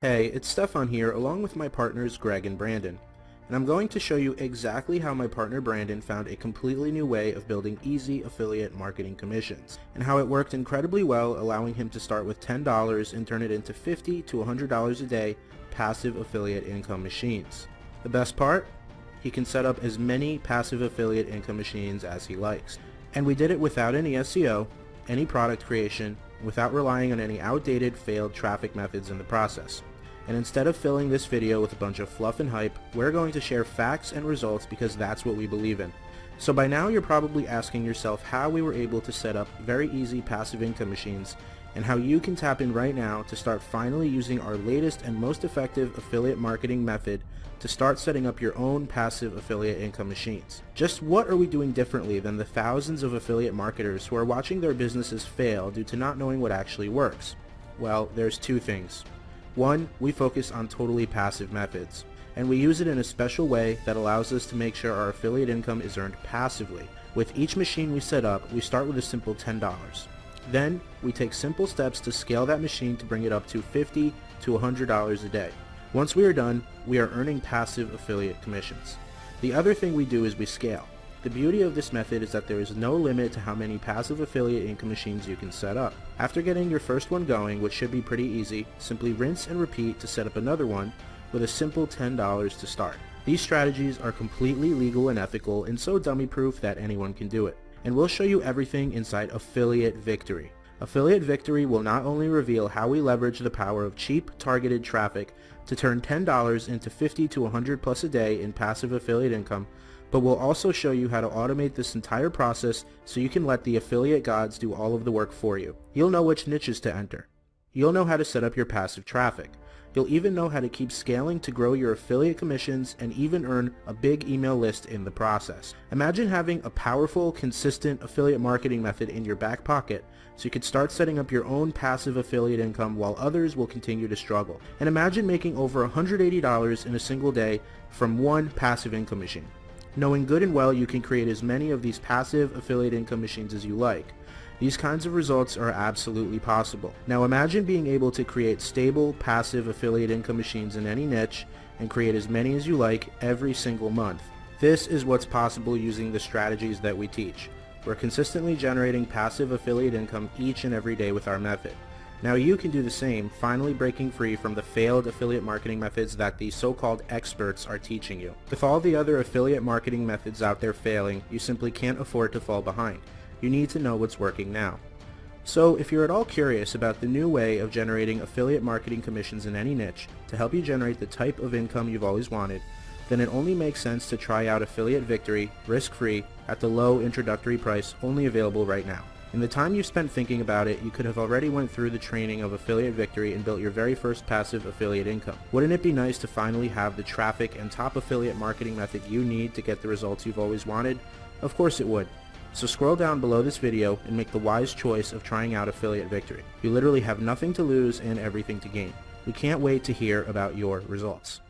Hey, it's Stefan here along with my partners Greg and Brandon, and I'm going to show you exactly how my partner Brandon found a completely new way of building easy affiliate marketing commissions, and how it worked incredibly well, allowing him to start with $10 and turn it into $50 to $100 a day passive affiliate income machines. The best part? He can set up as many passive affiliate income machines as he likes. And we did it without any SEO, any product creation, without relying on any outdated, failed traffic methods in the process. And instead of filling this video with a bunch of fluff and hype, we're going to share facts and results because that's what we believe in. So by now you're probably asking yourself how we were able to set up very easy passive income machines and how you can tap in right now to start finally using our latest and most effective affiliate marketing method to start setting up your own passive affiliate income machines. Just what are we doing differently than the thousands of affiliate marketers who are watching their businesses fail due to not knowing what actually works? Well, there's two things. One, we focus on totally passive methods, and we use it in a special way that allows us to make sure our affiliate income is earned passively. With each machine we set up, we start with a simple $10. Then, we take simple steps to scale that machine to bring it up to $50 to $100 a day. Once we are done, we are earning passive affiliate commissions. The other thing we do is we scale. The beauty of this method is that there is no limit to how many passive affiliate income machines you can set up. After getting your first one going, which should be pretty easy, simply rinse and repeat to set up another one with a simple $10 to start. These strategies are completely legal and ethical and so dummy-proof that anyone can do it. And we'll show you everything inside Affiliate Victory. Affiliate Victory will not only reveal how we leverage the power of cheap, targeted traffic to turn $10 into $50 to $100 plus a day in passive affiliate income, but we'll also show you how to automate this entire process so you can let the affiliate gods do all of the work for you. You'll know which niches to enter. You'll know how to set up your passive traffic. You'll even know how to keep scaling to grow your affiliate commissions and even earn a big email list in the process. Imagine having a powerful, consistent affiliate marketing method in your back pocket so you could start setting up your own passive affiliate income while others will continue to struggle. And imagine making over $180 in a single day from one passive income machine, knowing good and well you can create as many of these passive affiliate income machines as you like. These kinds of results are absolutely possible. Now imagine being able to create stable, passive affiliate income machines in any niche and create as many as you like every single month. This is what's possible using the strategies that we teach. We're consistently generating passive affiliate income each and every day with our method. Now you can do the same, finally breaking free from the failed affiliate marketing methods that the so-called experts are teaching you. With all the other affiliate marketing methods out there failing, you simply can't afford to fall behind. You need to know what's working now. So if you're at all curious about the new way of generating affiliate marketing commissions in any niche to help you generate the type of income you've always wanted, then it only makes sense to try out Affiliate Victory risk-free at the low introductory price only available right now. In the time you spent thinking about it, you could have already went through the training of Affiliate Victory and built your very first passive affiliate income. Wouldn't it be nice to finally have the traffic and top affiliate marketing method you need to get the results you've always wanted? Of course it would. So scroll down below this video and make the wise choice of trying out Affiliate Victory. You literally have nothing to lose and everything to gain. We can't wait to hear about your results.